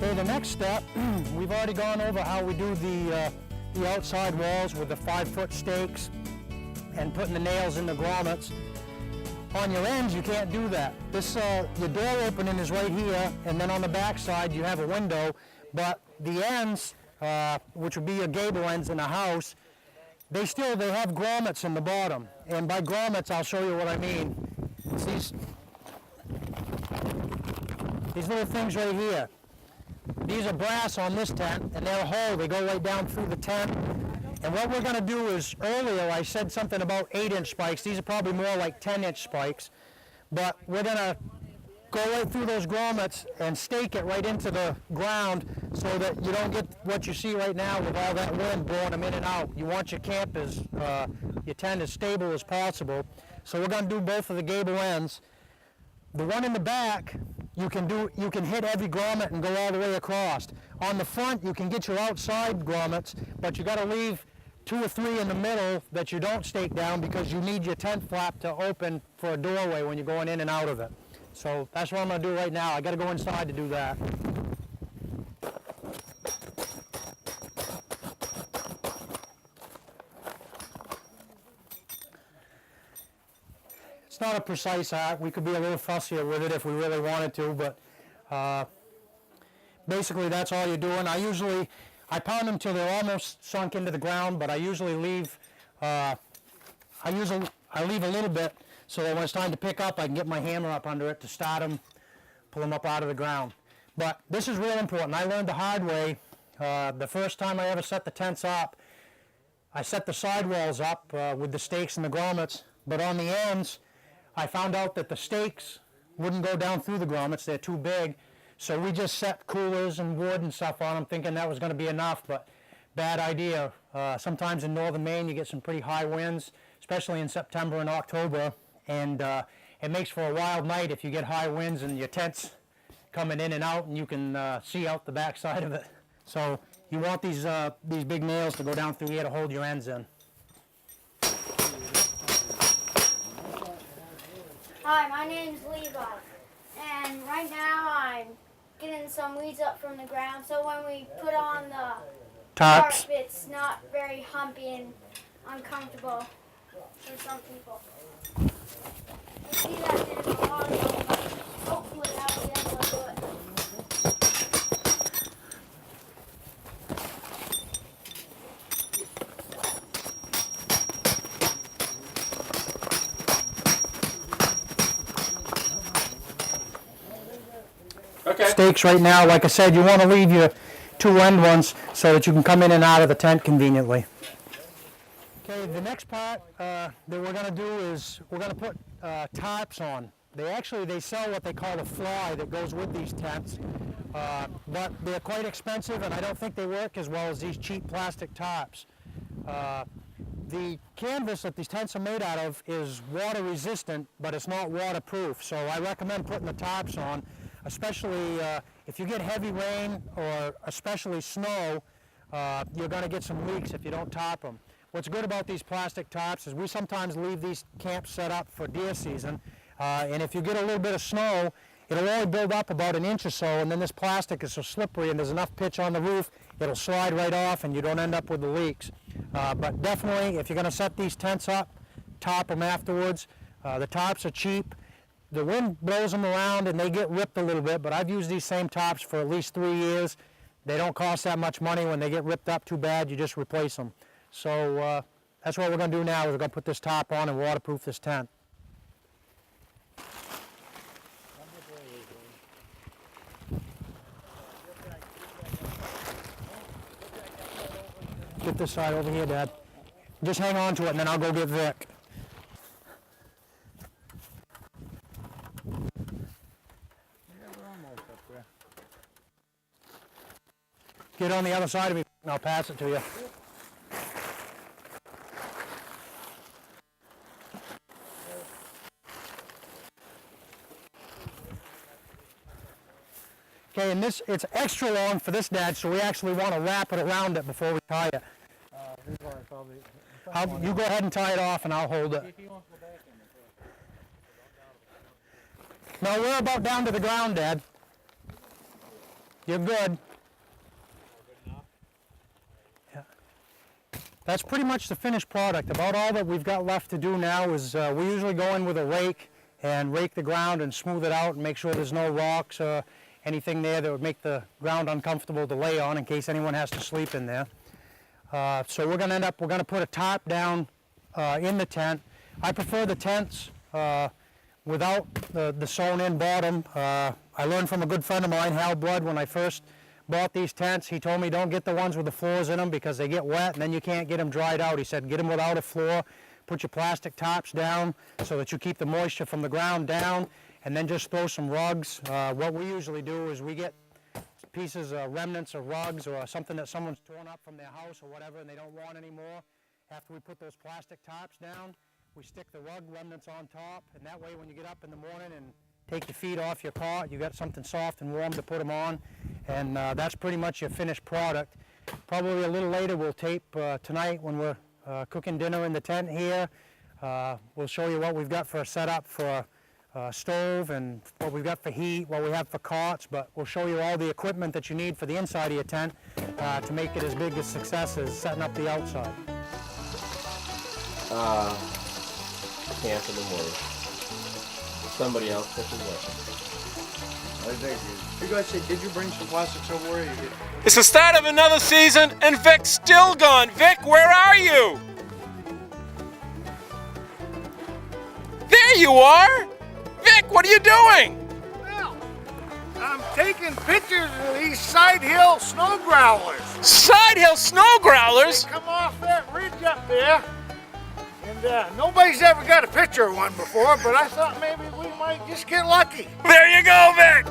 Okay, the next step, we've already gone over how we do the outside walls with the 5-foot stakes and putting the nails in the grommets. On your ends, you can't do that. This, your door opening is right here, and then on the back side you have a window, but the ends, which would be your gable ends in a house, they have grommets in the bottom. And by grommets, I'll show you what I mean. It's these little things right here. These are brass on this tent, and they're a hole. They go right down through the tent. And what we're going to do is, earlier I said something about 8-inch spikes. These are probably more like 10-inch spikes. But we're going to go right through those grommets and stake it right into the ground so that you don't get what you see right now with all that wind blowing them in and out. You want your camp your tent as stable as possible. So we're going to do both of the gable ends. The one in the back, you can hit every grommet and go all the way across. On the front, you can get your outside grommets, but you got to leave 2 or 3 in the middle that you don't stake down because you need your tent flap to open for a doorway when you're going in and out of it. So that's what I'm going to do right now. I got to go inside to do that. It's not a precise art. We could be a little fussier with it if we really wanted to, but basically that's all you're doing. I pound them till they're almost sunk into the ground, but I usually leave I leave a little bit so that when it's time to pick up, I can get my hammer up under it to start them, pull them up out of the ground. But this is real important. I learned the hard way. The first time I ever set the tents up, I set the sidewalls up with the stakes and the grommets, but on the ends, I found out that the stakes wouldn't go down through the grommets. They're too big. So we just set coolers and wood and stuff on them, thinking that was going to be enough, but bad idea. Sometimes in northern Maine, you get some pretty high winds, especially in September and October, and it makes for a wild night if you get high winds and your tent's coming in and out, and you can see out the back side of it. So you want these big nails to go down through here to hold your ends in. Hi, my name's Levi, and right now I'm getting some weeds up from the ground, so when we put on the tarp, it's not very humpy and uncomfortable for some people. You see that there's a lot of them, but hopefully I'll be able to do it. Okay. Stakes right now, like I said, you want to leave your 2 end ones so that you can come in and out of the tent conveniently. Okay, the next part that we're going to do is we're going to put tarps on. They sell what they call a fly that goes with these tents, but they're quite expensive and I don't think they work as well as these cheap plastic tarps. The canvas that these tents are made out of is water resistant, but it's not waterproof, so I recommend putting the tarps on, especially if you get heavy rain or especially snow. You're going to get some leaks if you don't tarp them. What's good about these plastic tarps is we sometimes leave these camps set up for deer season, and if you get a little bit of snow, it'll only build up about 1 inch or so, and then this plastic is so slippery and there's enough pitch on the roof, it'll slide right off and you don't end up with the leaks. But definitely, if you're going to set these tents up, tarp them afterwards. The tarps are cheap. The wind blows them around and they get ripped a little bit, but I've used these same tarps for at least 3 years. They don't cost that much money. When they get ripped up too bad, you just replace them. So that's what we're going to do now. We're going to put this tarp on and waterproof this tent. Get this side over here, Dad. Just hang on to it and then I'll go get Vic. Get on the other side of me and I'll pass it to you. Okay, and it's extra long for this, Dad, so we actually want to wrap it around it before we tie it. You go ahead and tie it off and I'll hold it. No, we're about down to the ground, Dad. You're good. Yeah. That's pretty much the finished product. About all that we've got left to do now is we usually go in with a rake and rake the ground and smooth it out and make sure there's no rocks or anything there that would make the ground uncomfortable to lay on in case anyone has to sleep in there. So we're going to put a tarp down in the tent. I prefer the tents without the sewn-in bottom. I learned from a good friend of mine, Hal Blood, when I first bought these tents. He told me don't get the ones with the floors in them because they get wet and then you can't get them dried out. He said get them without a floor, put your plastic tops down so that you keep the moisture from the ground down, and then just throw some rugs. What we usually do is we get pieces, remnants of rugs or something that someone's torn up from their house or whatever and they don't want anymore. After we put those plastic tops down, we stick the rug remnants on top, and that way when you get up in the morning and take your feet off your cot, you got something soft and warm to put them on, and that's pretty much your finished product. Probably a little later we'll tape tonight when we're cooking dinner in the tent here. We'll show you what we've got for a setup for stove and what we've got for heat, what we have for cots, but we'll show you all the equipment that you need for the inside of your tent to make it as big a success as setting up the outside. Can't for the morning. Somebody else puts it away. I think you guys say, did you bring some plastic silverware? You did. It's the start of another season, and Vic's still gone. Vic, where are you? There you are! Vic, what are you doing? Well, I'm taking pictures of these side hill snow growlers. Side hill snow growlers? They come off that ridge up there. And nobody's ever got a picture of one before, but I thought maybe we might just get lucky. There you go, Vic!